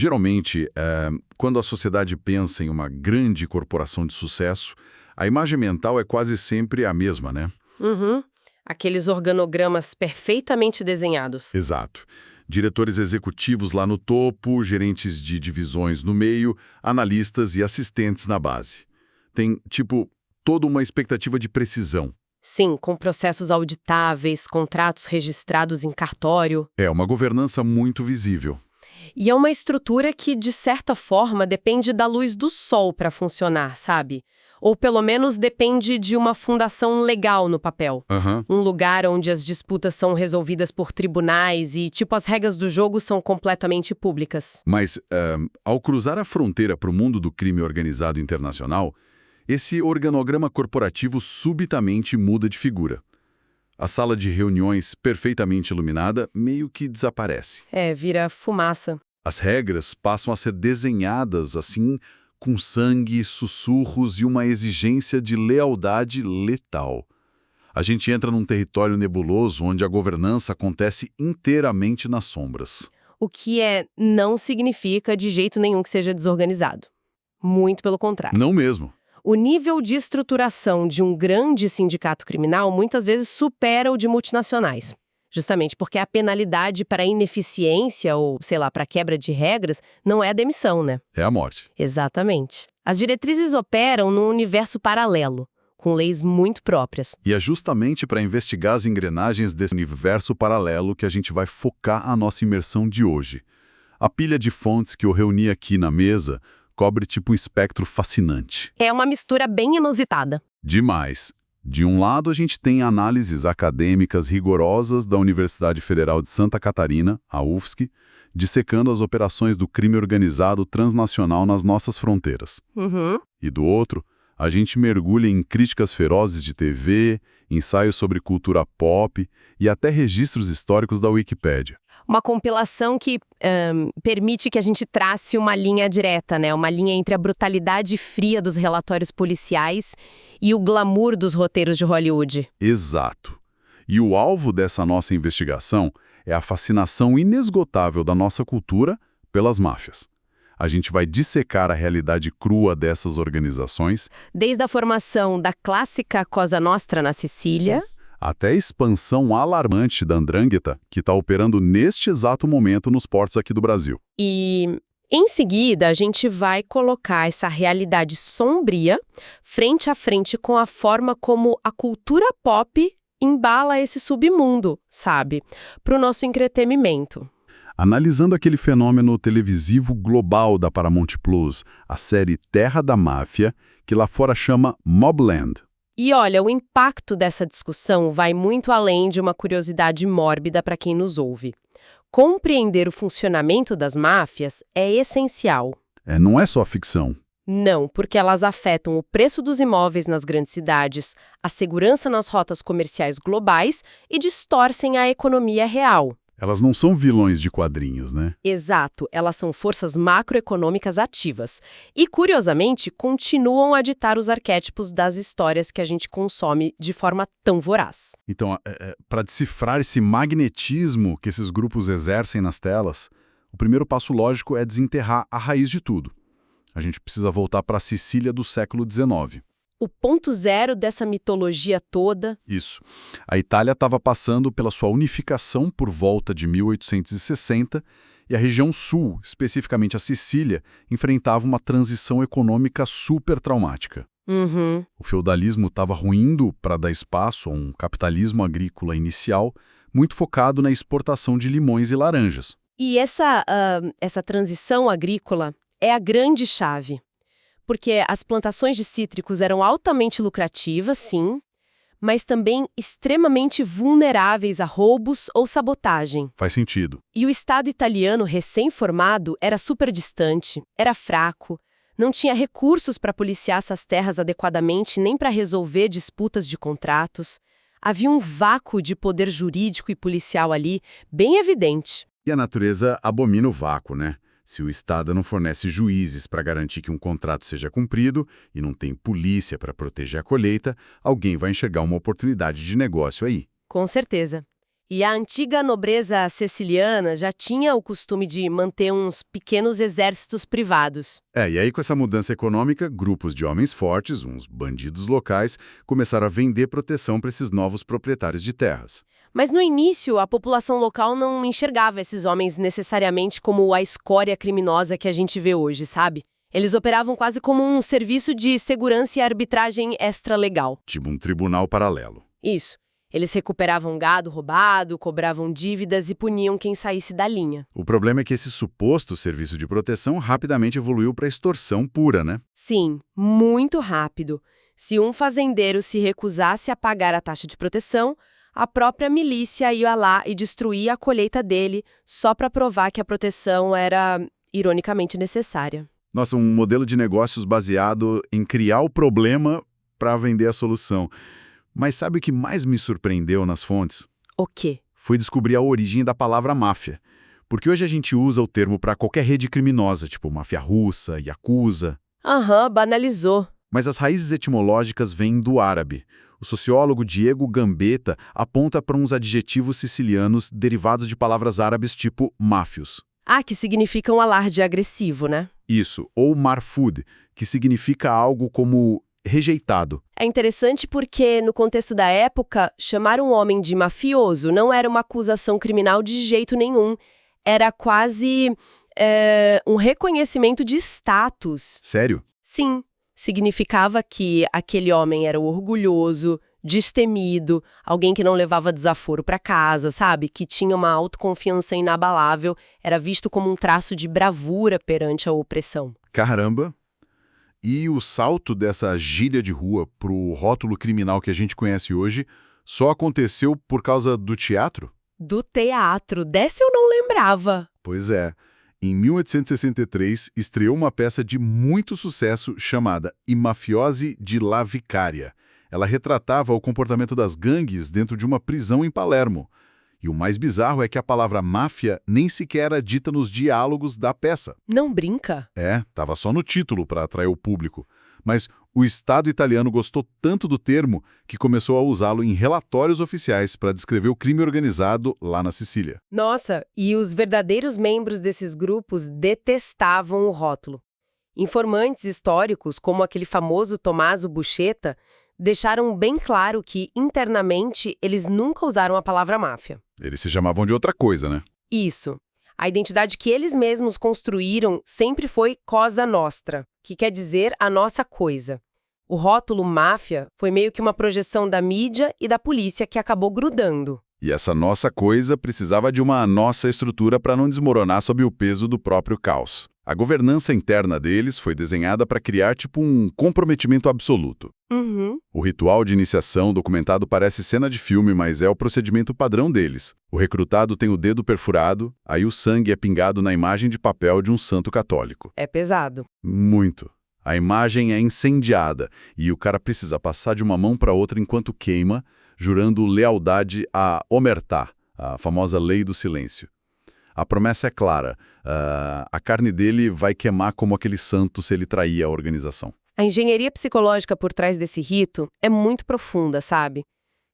Geralmente, quando a sociedade pensa em uma grande corporação de sucesso, a imagem mental é quase sempre a mesma, né? Uhum. Aqueles organogramas perfeitamente desenhados. Exato. Diretores executivos lá no topo, gerentes de divisões no meio, analistas e assistentes na base. Tem, toda uma expectativa de precisão. Sim, com processos auditáveis, contratos registrados em cartório. É uma governança muito visível. E é uma estrutura que, de certa forma, depende da luz do sol para funcionar, sabe? Ou pelo menos depende de uma fundação legal no papel. Aham. Um lugar onde as disputas são resolvidas por tribunais e, as regras do jogo são completamente públicas. Mas, ao cruzar a fronteira para o mundo do crime organizado internacional, esse organograma corporativo subitamente muda de figura. A sala de reuniões perfeitamente iluminada meio que desaparece. Vira fumaça. As regras passam a ser desenhadas assim, com sangue, sussurros e uma exigência de lealdade letal. A gente entra num território nebuloso onde a governança acontece inteiramente nas sombras. O que não significa de jeito nenhum que seja desorganizado. Muito pelo contrário. Não mesmo. O nível de estruturação de um grande sindicato criminal muitas vezes supera o de multinacionais. Justamente porque a penalidade para ineficiência ou, para quebra de regras não é a demissão, né? É a morte. Exatamente. As diretrizes operam num universo paralelo, com leis muito próprias. E é justamente para investigar as engrenagens desse universo paralelo que a gente vai focar a nossa imersão de hoje. A pilha de fontes que eu reuni aqui na mesa cobre um espectro fascinante. É uma mistura bem inusitada. Demais. De um lado, a gente tem análises acadêmicas rigorosas da Universidade Federal de Santa Catarina, a UFSC, dissecando as operações do crime organizado transnacional nas nossas fronteiras. Uhum. E do outro, a gente mergulha em críticas ferozes de TV, ensaios sobre cultura pop e até registros históricos da Wikipédia. Uma compilação que permite que a gente trace uma linha direta, né? Uma linha entre a brutalidade fria dos relatórios policiais e o glamour dos roteiros de Hollywood. Exato. E o alvo dessa nossa investigação é a fascinação inesgotável da nossa cultura pelas máfias. A gente vai dissecar a realidade crua dessas organizações. Desde a formação da clássica Cosa Nostra na Sicília, até a expansão alarmante da 'Ndrangheta, que está operando neste exato momento nos portos aqui do Brasil. E, em seguida, a gente vai colocar essa realidade sombria frente a frente com a forma como a cultura pop embala esse submundo, sabe? Para o nosso entretenimento. Analisando aquele fenômeno televisivo global da Paramount Plus, a série Terra da Máfia, que lá fora chama Mobland. E olha, o impacto dessa discussão vai muito além de uma curiosidade mórbida para quem nos ouve. Compreender o funcionamento das máfias é essencial. Não é só ficção. Não, porque elas afetam o preço dos imóveis nas grandes cidades, a segurança nas rotas comerciais globais e distorcem a economia real. Elas não são vilões de quadrinhos, né? Exato, elas são forças macroeconômicas ativas e, curiosamente, continuam a ditar os arquétipos das histórias que a gente consome de forma tão voraz. Então, para decifrar esse magnetismo que esses grupos exercem nas telas, o primeiro passo lógico é desenterrar a raiz de tudo. A gente precisa voltar para a Sicília do século XIX. O ponto zero dessa mitologia toda... Isso. A Itália estava passando pela sua unificação por volta de 1860 e a região sul, especificamente a Sicília, enfrentava uma transição econômica super traumática. Uhum. O feudalismo estava ruindo para dar espaço a um capitalismo agrícola inicial muito focado na exportação de limões e laranjas. E essa transição agrícola é a grande chave. Porque as plantações de cítricos eram altamente lucrativas, sim, mas também extremamente vulneráveis a roubos ou sabotagem. Faz sentido. E o Estado italiano recém-formado era super distante, era fraco, não tinha recursos para policiar essas terras adequadamente nem para resolver disputas de contratos. Havia um vácuo de poder jurídico e policial ali, bem evidente. E a natureza abomina o vácuo, né? Se o Estado não fornece juízes para garantir que um contrato seja cumprido e não tem polícia para proteger a colheita, alguém vai enxergar uma oportunidade de negócio aí. Com certeza. E a antiga nobreza siciliana já tinha o costume de manter uns pequenos exércitos privados. E aí com essa mudança econômica, grupos de homens fortes, uns bandidos locais, começaram a vender proteção para esses novos proprietários de terras. Mas no início, a população local não enxergava esses homens necessariamente como a escória criminosa que a gente vê hoje, sabe? Eles operavam quase como um serviço de segurança e arbitragem extralegal. Tipo um tribunal paralelo. Isso. Eles recuperavam gado roubado, cobravam dívidas e puniam quem saísse da linha. O problema é que esse suposto serviço de proteção rapidamente evoluiu para extorsão pura, né? Sim, muito rápido. Se um fazendeiro se recusasse a pagar a taxa de proteção, a própria milícia ia lá e destruía a colheita dele só para provar que a proteção era, ironicamente, necessária. Nossa, um modelo de negócios baseado em criar o problema para vender a solução. Mas sabe o que mais me surpreendeu nas fontes? O quê? Foi descobrir a origem da palavra máfia. Porque hoje a gente usa o termo para qualquer rede criminosa, tipo máfia russa, yakuza. Banalizou. Mas as raízes etimológicas vêm do árabe. O sociólogo Diego Gambetta aponta para uns adjetivos sicilianos derivados de palavras árabes tipo máfios. Que significa um alarde agressivo, né? Isso, ou marfud, que significa algo como rejeitado. É interessante porque, no contexto da época, chamar um homem de mafioso não era uma acusação criminal de jeito nenhum. Era quase um reconhecimento de status. Sério? Sim. Significava que aquele homem era orgulhoso, destemido, alguém que não levava desaforo para casa, sabe? Que tinha uma autoconfiança inabalável, era visto como um traço de bravura perante a opressão. Caramba! E o salto dessa gíria de rua pro rótulo criminal que a gente conhece hoje só aconteceu por causa do teatro? Do teatro, dessa eu não lembrava. Pois é. Em 1863, estreou uma peça de muito sucesso chamada I Mafiosi di La Vicaria. Ela retratava o comportamento das gangues dentro de uma prisão em Palermo. E o mais bizarro é que a palavra máfia nem sequer era dita nos diálogos da peça. Não brinca? Estava só no título para atrair o público. Mas o Estado italiano gostou tanto do termo que começou a usá-lo em relatórios oficiais para descrever o crime organizado lá na Sicília. Nossa, e os verdadeiros membros desses grupos detestavam o rótulo. Informantes históricos, como aquele famoso Tommaso Buscetta, deixaram bem claro que, internamente, eles nunca usaram a palavra máfia. Eles se chamavam de outra coisa, né? Isso. A identidade que eles mesmos construíram sempre foi Cosa Nostra, que quer dizer a nossa coisa. O rótulo máfia foi meio que uma projeção da mídia e da polícia que acabou grudando. E essa nossa coisa precisava de uma nossa estrutura para não desmoronar sob o peso do próprio caos. A governança interna deles foi desenhada para criar tipo um comprometimento absoluto. O ritual de iniciação documentado parece cena de filme, mas é o procedimento padrão deles. O recrutado tem o dedo perfurado, aí o sangue é pingado na imagem de papel de um santo católico. É pesado. Muito. A imagem é incendiada e o cara precisa passar de uma mão para outra enquanto queima, jurando lealdade a omertá, a famosa lei do silêncio. A promessa é clara, a carne dele vai queimar como aquele santo se ele trair a organização. A engenharia psicológica por trás desse rito é muito profunda, sabe?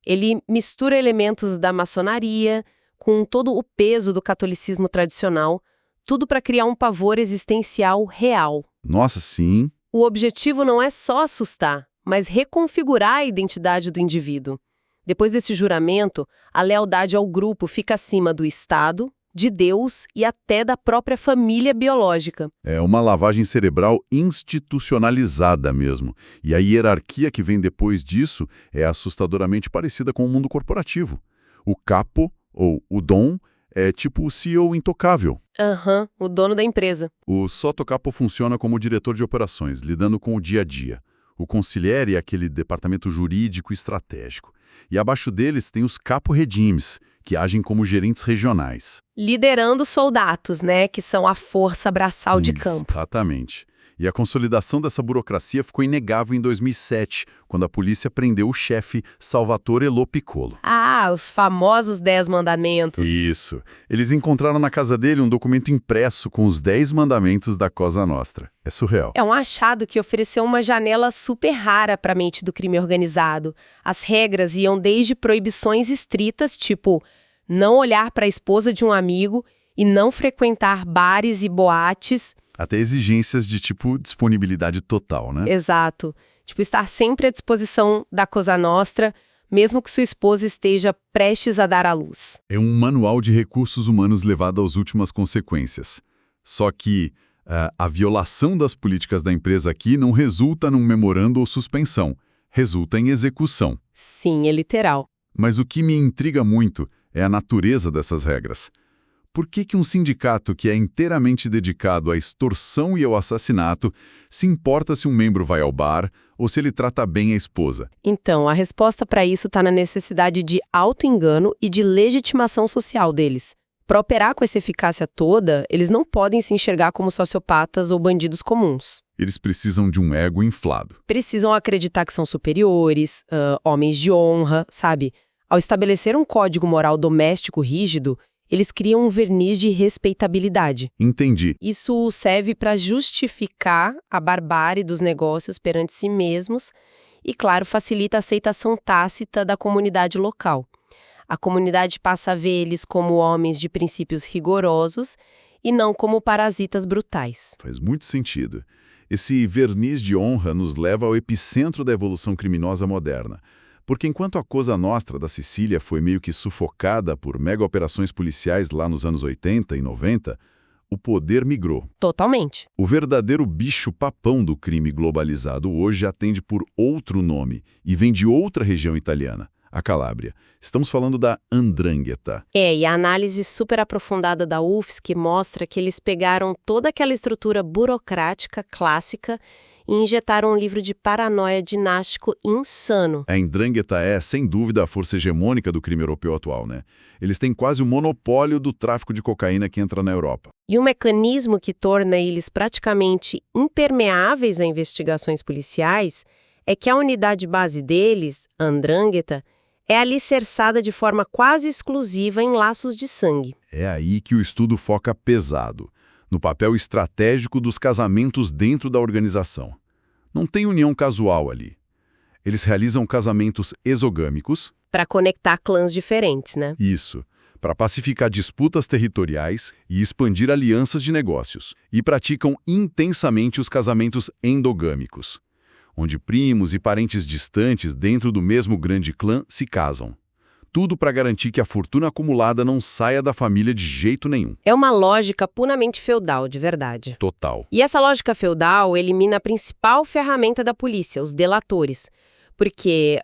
Ele mistura elementos da maçonaria com todo o peso do catolicismo tradicional, tudo para criar um pavor existencial real. Nossa, sim. O objetivo não é só assustar, mas reconfigurar a identidade do indivíduo. Depois desse juramento, a lealdade ao grupo fica acima do Estado, de Deus e até da própria família biológica. É uma lavagem cerebral institucionalizada mesmo. E a hierarquia que vem depois disso é assustadoramente parecida com o mundo corporativo. O capo, ou o dom, é tipo o CEO intocável. O dono da empresa. O sottocapo funciona como diretor de operações, lidando com o dia a dia. O consigliere é aquele departamento jurídico estratégico. E abaixo deles tem os capo-regimes, que agem como gerentes regionais. Liderando soldados, né? Que são a força braçal de campo. Exatamente. E a consolidação dessa burocracia ficou inegável em 2007, quando a polícia prendeu o chefe Salvatore Lo Piccolo. Os famosos 10 mandamentos. Isso. Eles encontraram na casa dele um documento impresso com os 10 mandamentos da Cosa Nostra. É surreal. É um achado que ofereceu uma janela super rara para a mente do crime organizado. As regras iam desde proibições estritas, tipo não olhar para a esposa de um amigo e não frequentar bares e boates. Até exigências de tipo disponibilidade total, né? Exato. Tipo, estar sempre à disposição da Cosa Nostra, mesmo que sua esposa esteja prestes a dar à luz. É um manual de recursos humanos levado às últimas consequências. Só que a violação das políticas da empresa aqui não resulta num memorando ou suspensão, resulta em execução. Sim, é literal. Mas o que me intriga muito é a natureza dessas regras. Por que um sindicato que é inteiramente dedicado à extorsão e ao assassinato se importa se um membro vai ao bar ou se ele trata bem a esposa? Então, a resposta para isso está na necessidade de auto-engano e de legitimação social deles. Para operar com essa eficácia toda, eles não podem se enxergar como sociopatas ou bandidos comuns. Eles precisam de um ego inflado. Precisam acreditar que são superiores, homens de honra, sabe? Ao estabelecer um código moral doméstico rígido, eles criam um verniz de respeitabilidade. Entendi. Isso serve para justificar a barbárie dos negócios perante si mesmos e, claro, facilita a aceitação tácita da comunidade local. A comunidade passa a ver eles como homens de princípios rigorosos e não como parasitas brutais. Faz muito sentido. Esse verniz de honra nos leva ao epicentro da evolução criminosa moderna. Porque enquanto a Cosa Nostra da Sicília foi meio que sufocada por mega-operações policiais lá nos anos 80 e 90, o poder migrou. Totalmente. O verdadeiro bicho-papão do crime globalizado hoje atende por outro nome e vem de outra região italiana, a Calábria. Estamos falando da 'Ndrangheta. E a análise super aprofundada da UFSC mostra que eles pegaram toda aquela estrutura burocrática clássica e injetaram um livro de paranoia dinástico insano. A 'Ndrangheta é, sem dúvida, a força hegemônica do crime europeu atual, né? Eles têm quase o monopólio do tráfico de cocaína que entra na Europa. E um mecanismo que torna eles praticamente impermeáveis a investigações policiais é que a unidade base deles, a 'Ndrangheta, é alicerçada de forma quase exclusiva em laços de sangue. É aí que o estudo foca pesado, no papel estratégico dos casamentos dentro da organização. Não tem união casual ali. Eles realizam casamentos exogâmicos. Para conectar clãs diferentes, né? Isso, para pacificar disputas territoriais e expandir alianças de negócios. E praticam intensamente os casamentos endogâmicos, onde primos e parentes distantes dentro do mesmo grande clã se casam. Tudo para garantir que a fortuna acumulada não saia da família de jeito nenhum. É uma lógica puramente feudal, de verdade. Total. E essa lógica feudal elimina a principal ferramenta da polícia, os delatores. Porque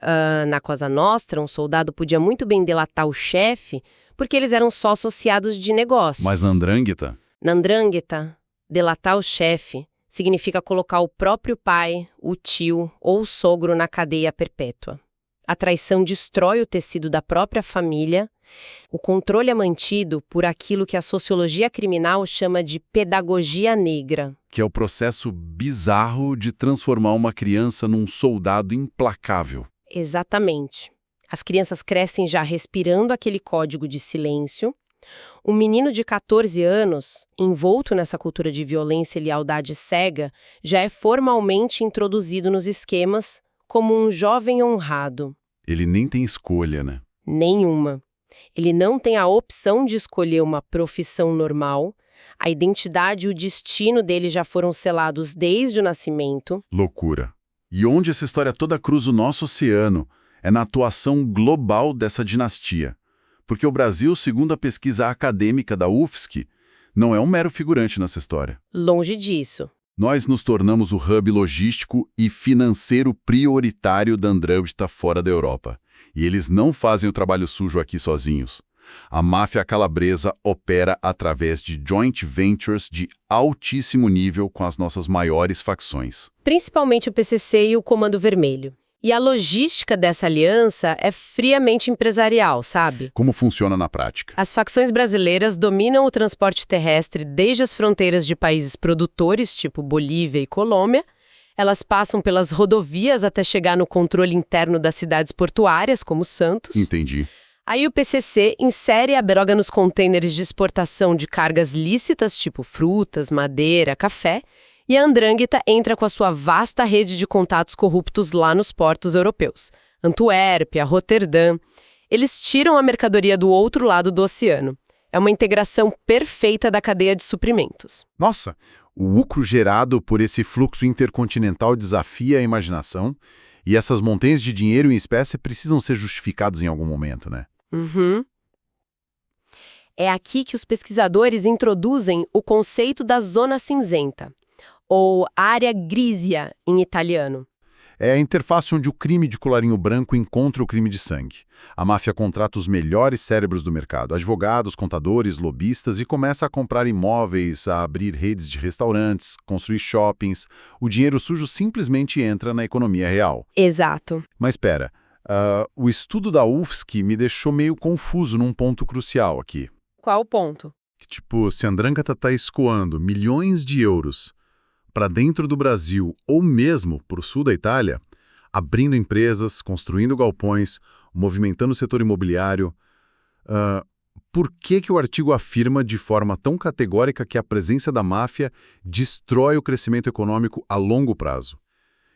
na Cosa Nostra, um soldado podia muito bem delatar o chefe, porque eles eram só associados de negócios. Mas na 'Ndrangheta? Na 'Ndrangheta, delatar o chefe significa colocar o próprio pai, o tio ou o sogro na cadeia perpétua. A traição destrói o tecido da própria família. O controle é mantido por aquilo que a sociologia criminal chama de pedagogia negra. Que é o processo bizarro de transformar uma criança num soldado implacável. Exatamente. As crianças crescem já respirando aquele código de silêncio. Um menino de 14 anos, envolto nessa cultura de violência e lealdade cega, já é formalmente introduzido nos esquemas como um jovem honrado. Ele nem tem escolha, né? Nenhuma. Ele não tem a opção de escolher uma profissão normal. A identidade e o destino dele já foram selados desde o nascimento. Loucura. E onde essa história toda cruza o nosso oceano é na atuação global dessa dinastia. Porque o Brasil, segundo a pesquisa acadêmica da UFSC, não é um mero figurante nessa história. Longe disso. Nós nos tornamos o hub logístico e financeiro prioritário da 'Ndrangheta fora da Europa. E eles não fazem o trabalho sujo aqui sozinhos. A máfia calabresa opera através de joint ventures de altíssimo nível com as nossas maiores facções. Principalmente o PCC e o Comando Vermelho. E a logística dessa aliança é friamente empresarial, sabe? Como funciona na prática? As facções brasileiras dominam o transporte terrestre desde as fronteiras de países produtores, tipo Bolívia e Colômbia. Elas passam pelas rodovias até chegar no controle interno das cidades portuárias, como Santos. Entendi. Aí o PCC insere a droga nos contêineres de exportação de cargas lícitas, tipo frutas, madeira, café, e a 'Ndrangheta entra com a sua vasta rede de contatos corruptos lá nos portos europeus. Antuérpia, Roterdã. Eles tiram a mercadoria do outro lado do oceano. É uma integração perfeita da cadeia de suprimentos. Nossa, o lucro gerado por esse fluxo intercontinental desafia a imaginação e essas montanhas de dinheiro em espécie precisam ser justificadas em algum momento, né? Uhum. É aqui que os pesquisadores introduzem o conceito da zona cinzenta, ou área grigia em italiano. É a interface onde o crime de colarinho branco encontra o crime de sangue. A máfia contrata os melhores cérebros do mercado, advogados, contadores, lobistas, e começa a comprar imóveis, a abrir redes de restaurantes, construir shoppings. O dinheiro sujo simplesmente entra na economia real. Exato. Mas espera, o estudo da UFSC me deixou meio confuso num ponto crucial aqui. Qual o ponto? Que, tipo, se a Andrangheta está escoando milhões de euros para dentro do Brasil ou mesmo para o sul da Itália, abrindo empresas, construindo galpões, movimentando o setor imobiliário, por que o artigo afirma de forma tão categórica que a presença da máfia destrói o crescimento econômico a longo prazo?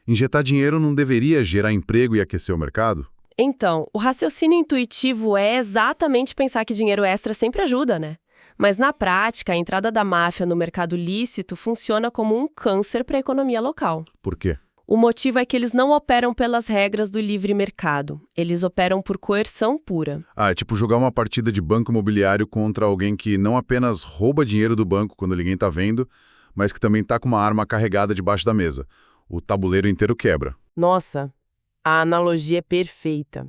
Injetar dinheiro não deveria gerar emprego e aquecer o mercado? Então, o raciocínio intuitivo é exatamente pensar que dinheiro extra sempre ajuda, né? Mas na prática, a entrada da máfia no mercado lícito funciona como um câncer para a economia local. Por quê? O motivo é que eles não operam pelas regras do livre mercado. Eles operam por coerção pura. É tipo jogar uma partida de banco imobiliário contra alguém que não apenas rouba dinheiro do banco quando ninguém está vendo, mas que também está com uma arma carregada debaixo da mesa. O tabuleiro inteiro quebra. Nossa, a analogia é perfeita.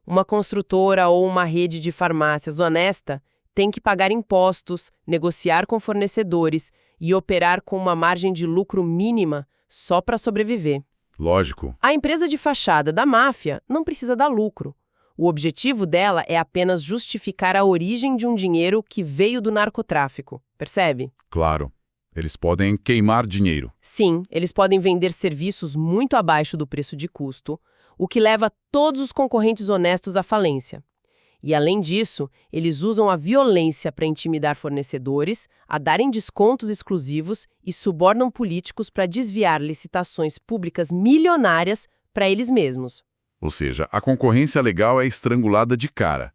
Uma construtora ou uma rede de farmácias honesta tem que pagar impostos, negociar com fornecedores e operar com uma margem de lucro mínima só para sobreviver. Lógico. A empresa de fachada da máfia não precisa dar lucro. O objetivo dela é apenas justificar a origem de um dinheiro que veio do narcotráfico, percebe? Claro. Eles podem queimar dinheiro. Sim, eles podem vender serviços muito abaixo do preço de custo, o que leva todos os concorrentes honestos à falência. E, além disso, eles usam a violência para intimidar fornecedores, a darem descontos exclusivos e subornam políticos para desviar licitações públicas milionárias para eles mesmos. Ou seja, a concorrência legal é estrangulada de cara.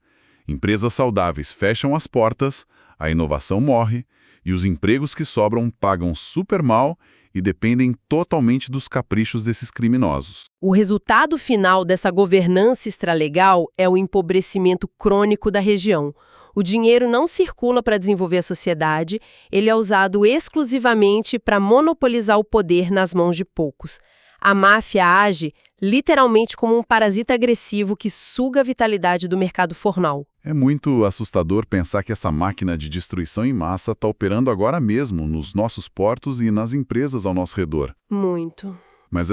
Empresas saudáveis fecham as portas, a inovação morre e os empregos que sobram pagam super mal e dependem totalmente dos caprichos desses criminosos. O resultado final dessa governança extralegal é o empobrecimento crônico da região. O dinheiro não circula para desenvolver a sociedade, ele é usado exclusivamente para monopolizar o poder nas mãos de poucos. A máfia age literalmente como um parasita agressivo que suga a vitalidade do mercado formal. É muito assustador pensar que essa máquina de destruição em massa está operando agora mesmo nos nossos portos e nas empresas ao nosso redor. Muito. Mas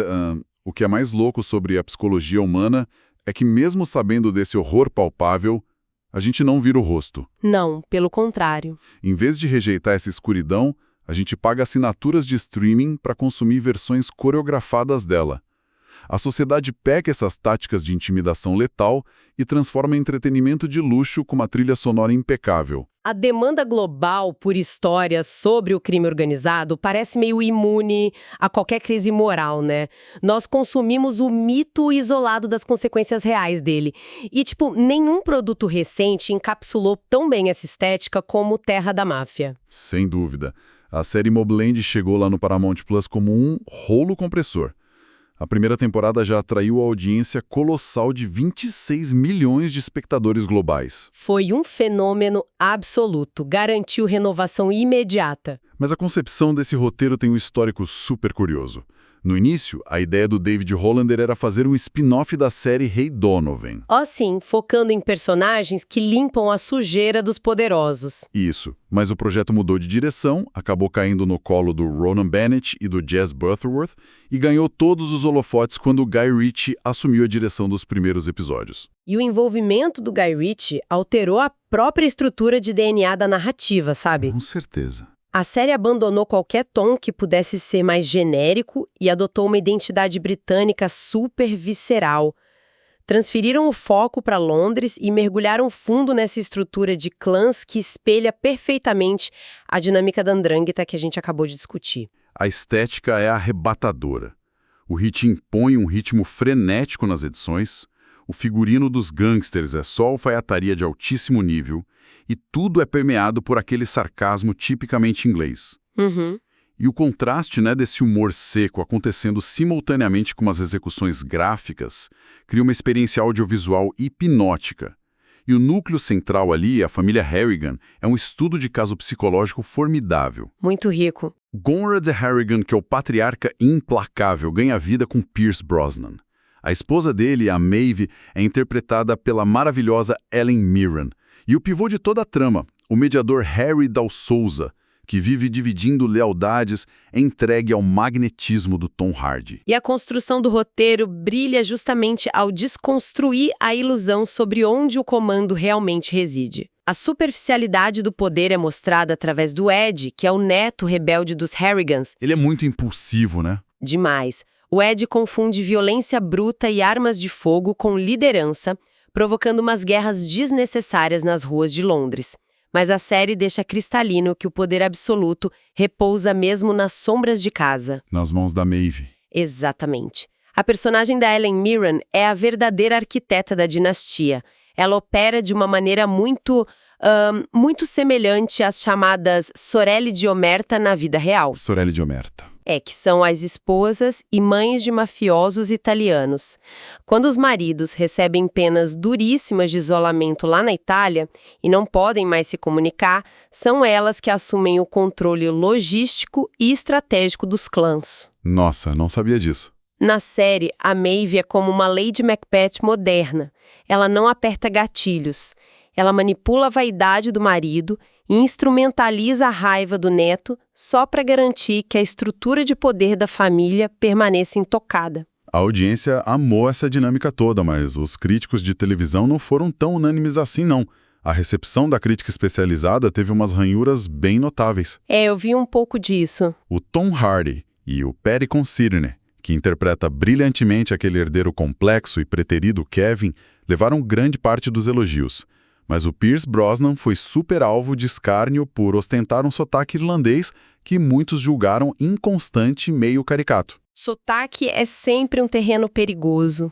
o que é mais louco sobre a psicologia humana é que mesmo sabendo desse horror palpável, a gente não vira o rosto. Não, pelo contrário. Em vez de rejeitar essa escuridão, a gente paga assinaturas de streaming para consumir versões coreografadas dela. A sociedade pega essas táticas de intimidação letal e transforma em entretenimento de luxo com uma trilha sonora impecável. A demanda global por histórias sobre o crime organizado parece meio imune a qualquer crise moral, né? Nós consumimos o mito isolado das consequências reais dele. E, nenhum produto recente encapsulou tão bem essa estética como Terra da Máfia. Sem dúvida. A série Mobland chegou lá no Paramount Plus como um rolo compressor. A primeira temporada já atraiu a audiência colossal de 26 milhões de espectadores globais. Foi um fenômeno absoluto, garantiu renovação imediata. Mas a concepção desse roteiro tem um histórico super curioso. No início, a ideia do David Hollander era fazer um spin-off da série Hey Donovan. Sim, focando em personagens que limpam a sujeira dos poderosos. Isso, mas o projeto mudou de direção, acabou caindo no colo do Ronan Bennett e do Jez Butterworth e ganhou todos os holofotes quando Guy Ritchie assumiu a direção dos primeiros episódios. E o envolvimento do Guy Ritchie alterou a própria estrutura de DNA da narrativa, sabe? Com certeza. A série abandonou qualquer tom que pudesse ser mais genérico e adotou uma identidade britânica super visceral. Transferiram o foco para Londres e mergulharam fundo nessa estrutura de clãs que espelha perfeitamente a dinâmica da Andrangheta que a gente acabou de discutir. A estética é arrebatadora. O Ritchie impõe um ritmo frenético nas edições, O figurino dos gangsters é só alfaiataria de altíssimo nível e tudo é permeado por aquele sarcasmo tipicamente inglês. Uhum. E o contraste, né, desse humor seco acontecendo simultaneamente com umas execuções gráficas cria uma experiência audiovisual hipnótica. E o núcleo central ali, a família Harrigan, é um estudo de caso psicológico formidável. Muito rico. Conrad Harrigan, que é o patriarca implacável, ganha vida com Pierce Brosnan. A esposa dele, a Maeve, é interpretada pela maravilhosa Helen Mirren. E o pivô de toda a trama, o mediador Harry Dal Souza, que vive dividindo lealdades, é entregue ao magnetismo do Tom Hardy. E a construção do roteiro brilha justamente ao desconstruir a ilusão sobre onde o comando realmente reside. A superficialidade do poder é mostrada através do Ed, que é o neto rebelde dos Harrigans. Ele é muito impulsivo, né? Demais. O Ed confunde violência bruta e armas de fogo com liderança, provocando umas guerras desnecessárias nas ruas de Londres. Mas a série deixa cristalino que o poder absoluto repousa mesmo nas sombras de casa. Nas mãos da Maeve. Exatamente. A personagem da Helen Mirren é a verdadeira arquiteta da dinastia. Ela opera de uma maneira muito semelhante às chamadas Sorelle de Omerta na vida real. Sorelle de Omerta. Que são as esposas e mães de mafiosos italianos. Quando os maridos recebem penas duríssimas de isolamento lá na Itália e não podem mais se comunicar, são elas que assumem o controle logístico e estratégico dos clãs. Nossa, não sabia disso. Na série, a Maeve é como uma Lady Macbeth moderna. Ela não aperta gatilhos. Ela manipula a vaidade do marido e instrumentaliza a raiva do neto só para garantir que a estrutura de poder da família permaneça intocada. A audiência amou essa dinâmica toda, mas os críticos de televisão não foram tão unânimes assim, não. A recepção da crítica especializada teve umas ranhuras bem notáveis. Eu vi um pouco disso. O Tom Hardy e o Paddy Considine, que interpreta brilhantemente aquele herdeiro complexo e preterido Kevin, levaram grande parte dos elogios. Mas o Pierce Brosnan foi super alvo de escárnio por ostentar um sotaque irlandês que muitos julgaram inconstante e meio caricato. Sotaque é sempre um terreno perigoso.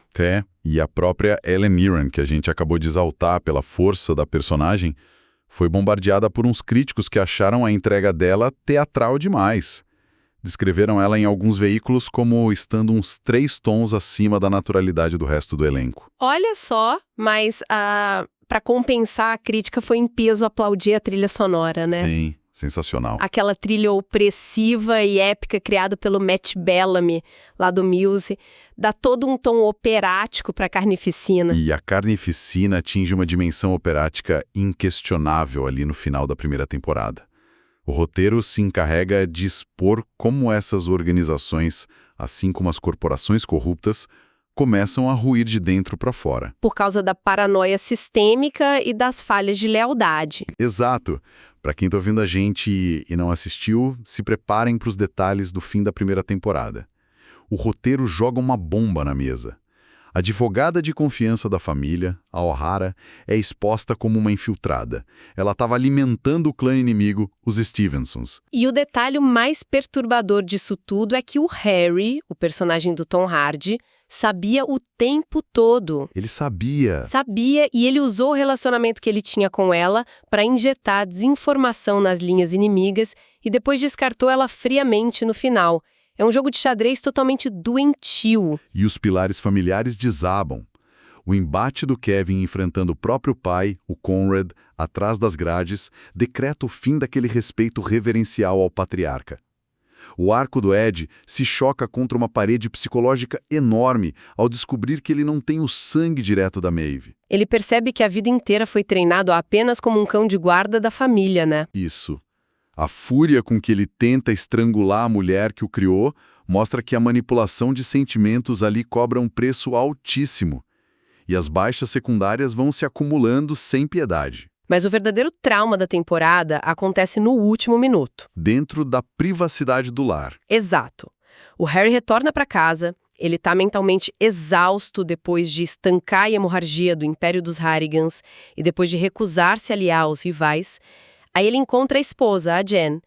E a própria Helen Mirren, que a gente acabou de exaltar pela força da personagem, foi bombardeada por uns críticos que acharam a entrega dela teatral demais. Descreveram ela em alguns veículos como estando uns 3 tons acima da naturalidade do resto do elenco. Olha só, mas para compensar, a crítica foi em peso aplaudir a trilha sonora, né? Sim, sensacional. Aquela trilha opressiva e épica criada pelo Matt Bellamy, lá do Muse, dá todo um tom operático para a Carnificina. E a Carnificina atinge uma dimensão operática inquestionável ali no final da primeira temporada. O roteiro se encarrega de expor como essas organizações, assim como as corporações corruptas, começam a ruir de dentro para fora. Por causa da paranoia sistêmica e das falhas de lealdade. Exato. Para quem está ouvindo a gente e não assistiu, se preparem para os detalhes do fim da primeira temporada. O roteiro joga uma bomba na mesa. A advogada de confiança da família, a O'Hara, é exposta como uma infiltrada. Ela estava alimentando o clã inimigo, os Stevensons. E o detalhe mais perturbador disso tudo é que o Harry, o personagem do Tom Hardy, sabia o tempo todo. Ele sabia. Sabia, e ele usou o relacionamento que ele tinha com ela para injetar desinformação nas linhas inimigas e depois descartou ela friamente no final. É um jogo de xadrez totalmente doentio. E os pilares familiares desabam. O embate do Kevin enfrentando o próprio pai, o Conrad, atrás das grades, decreta o fim daquele respeito reverencial ao patriarca. O arco do Ed se choca contra uma parede psicológica enorme ao descobrir que ele não tem o sangue direto da Maeve. Ele percebe que a vida inteira foi treinado apenas como um cão de guarda da família, né? Isso. A fúria com que ele tenta estrangular a mulher que o criou mostra que a manipulação de sentimentos ali cobra um preço altíssimo. E as baixas secundárias vão se acumulando sem piedade. Mas o verdadeiro trauma da temporada acontece no último minuto. Dentro da privacidade do lar. Exato. O Harry retorna para casa, ele está mentalmente exausto depois de estancar a hemorragia do Império dos Harrigans e depois de recusar-se a aliar aos rivais. Aí ele encontra a esposa, a Jen,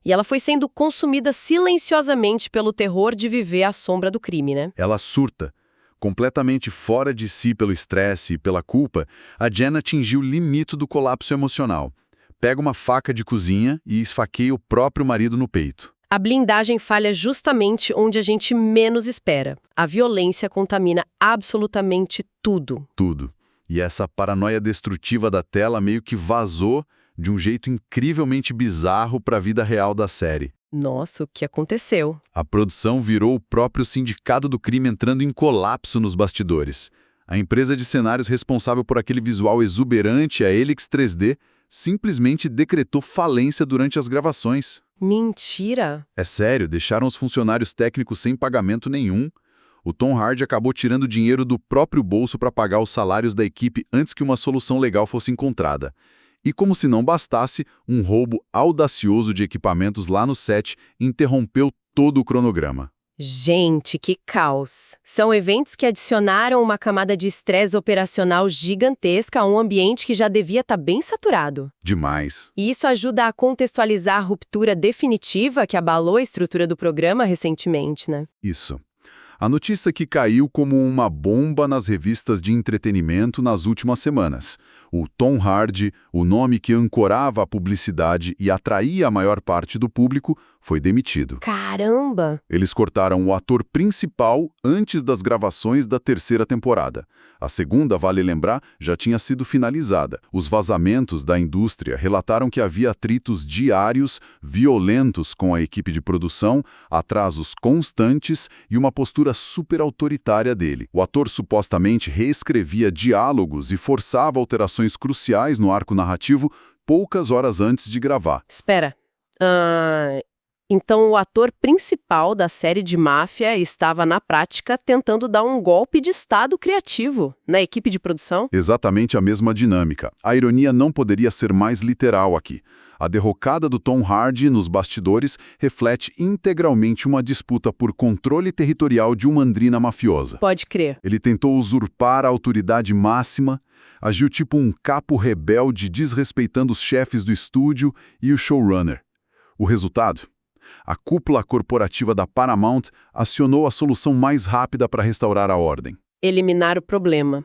e ela foi sendo consumida silenciosamente pelo terror de viver à sombra do crime, né? Ela surta. Completamente fora de si pelo estresse e pela culpa, a Jen atingiu o limite do colapso emocional. Pega uma faca de cozinha e esfaqueia o próprio marido no peito. A blindagem falha justamente onde a gente menos espera. A violência contamina absolutamente tudo. Tudo. E essa paranoia destrutiva da tela meio que vazou de um jeito incrivelmente bizarro para a vida real da série. Nossa, o que aconteceu? A produção virou o próprio sindicato do crime entrando em colapso nos bastidores. A empresa de cenários responsável por aquele visual exuberante, a Helix 3D, simplesmente decretou falência durante as gravações. Mentira! É sério, deixaram os funcionários técnicos sem pagamento nenhum. O Tom Hardy acabou tirando dinheiro do próprio bolso para pagar os salários da equipe antes que uma solução legal fosse encontrada. E como se não bastasse, um roubo audacioso de equipamentos lá no set interrompeu todo o cronograma. Gente, que caos! São eventos que adicionaram uma camada de estresse operacional gigantesca a um ambiente que já devia estar bem saturado. Demais. E isso ajuda a contextualizar a ruptura definitiva que abalou a estrutura do programa recentemente, né? Isso. A notícia que caiu como uma bomba nas revistas de entretenimento nas últimas semanas. O Tom Hardy, o nome que ancorava a publicidade e atraía a maior parte do público, foi demitido. Caramba! Eles cortaram o ator principal antes das gravações da terceira temporada. A segunda, vale lembrar, já tinha sido finalizada. Os vazamentos da indústria relataram que havia atritos diários, violentos com a equipe de produção, atrasos constantes e uma postura super autoritária dele. O ator supostamente reescrevia diálogos e forçava alterações cruciais no arco narrativo poucas horas antes de gravar. Espera. Então o ator principal da série de máfia estava, na prática, tentando dar um golpe de estado criativo na equipe de produção? Exatamente a mesma dinâmica. A ironia não poderia ser mais literal aqui. A derrocada do Tom Hardy nos bastidores reflete integralmente uma disputa por controle territorial de uma andrina mafiosa. Pode crer. Ele tentou usurpar a autoridade máxima, agiu tipo um capo rebelde desrespeitando os chefes do estúdio e o showrunner. O resultado? A cúpula corporativa da Paramount acionou a solução mais rápida para restaurar a ordem. Eliminar o problema.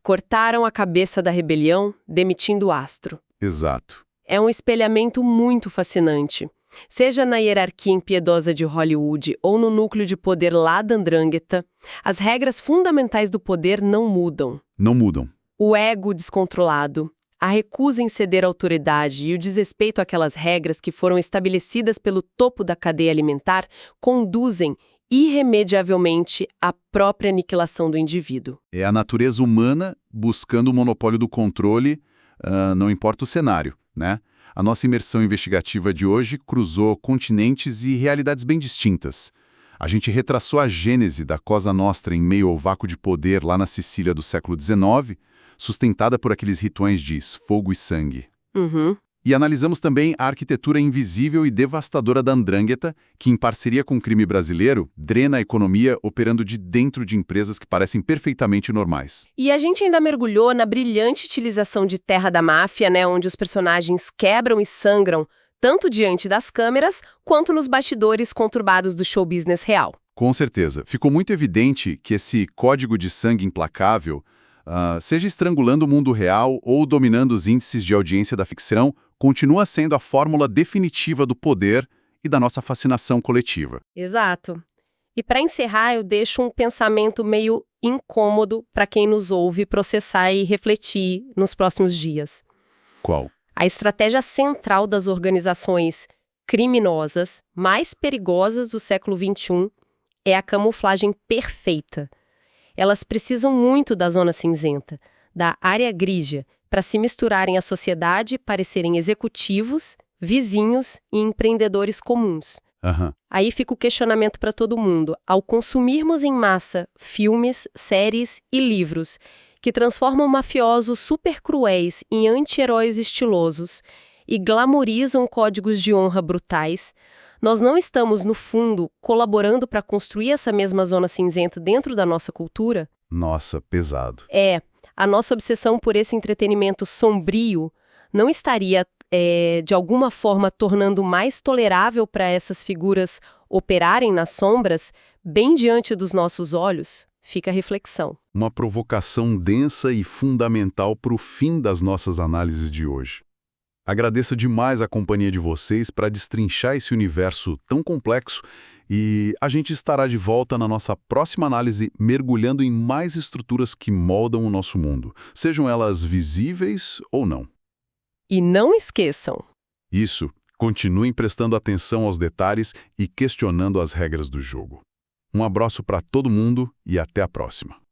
Cortaram a cabeça da rebelião, demitindo o astro. Exato. É um espelhamento muito fascinante. Seja na hierarquia impiedosa de Hollywood ou no núcleo de poder lá da Andrôngeta, as regras fundamentais do poder não mudam. Não mudam. O ego descontrolado, a recusa em ceder à autoridade e o desrespeito àquelas regras que foram estabelecidas pelo topo da cadeia alimentar conduzem irremediavelmente à própria aniquilação do indivíduo. É a natureza humana buscando o monopólio do controle, não importa o cenário, né? A nossa imersão investigativa de hoje cruzou continentes e realidades bem distintas. A gente retraçou a gênese da Cosa Nostra em meio ao vácuo de poder lá na Sicília do século XIX, sustentada por aqueles rituais de fogo e sangue. E analisamos também a arquitetura invisível e devastadora da Andrôngeta, que, em parceria com o crime brasileiro, drena a economia operando de dentro de empresas que parecem perfeitamente normais. E a gente ainda mergulhou na brilhante utilização de terra da máfia, né, onde os personagens quebram e sangram, tanto diante das câmeras, quanto nos bastidores conturbados do show business real. Com certeza. Ficou muito evidente que esse código de sangue implacável, seja estrangulando o mundo real ou dominando os índices de audiência da ficção, continua sendo a fórmula definitiva do poder e da nossa fascinação coletiva. Exato. E para encerrar, eu deixo um pensamento meio incômodo para quem nos ouve processar e refletir nos próximos dias. Qual? A estratégia central das organizações criminosas mais perigosas do século XXI é a camuflagem perfeita. Elas precisam muito da zona cinzenta, da área grígia, para se misturarem à sociedade e parecerem executivos, vizinhos e empreendedores comuns. Aí fica o questionamento para todo mundo. Ao consumirmos em massa filmes, séries e livros que transformam mafiosos super cruéis em anti-heróis estilosos e glamorizam códigos de honra brutais, nós não estamos, no fundo, colaborando para construir essa mesma zona cinzenta dentro da nossa cultura? Nossa, pesado. A nossa obsessão por esse entretenimento sombrio não estaria, de alguma forma, tornando mais tolerável para essas figuras operarem nas sombras, bem diante dos nossos olhos? Fica a reflexão. Uma provocação densa e fundamental para o fim das nossas análises de hoje. Agradeço demais a companhia de vocês para destrinchar esse universo tão complexo e a gente estará de volta na nossa próxima análise mergulhando em mais estruturas que moldam o nosso mundo, sejam elas visíveis ou não. E não esqueçam, Isso, continuem prestando atenção aos detalhes e questionando as regras do jogo. Um abraço para todo mundo e até a próxima.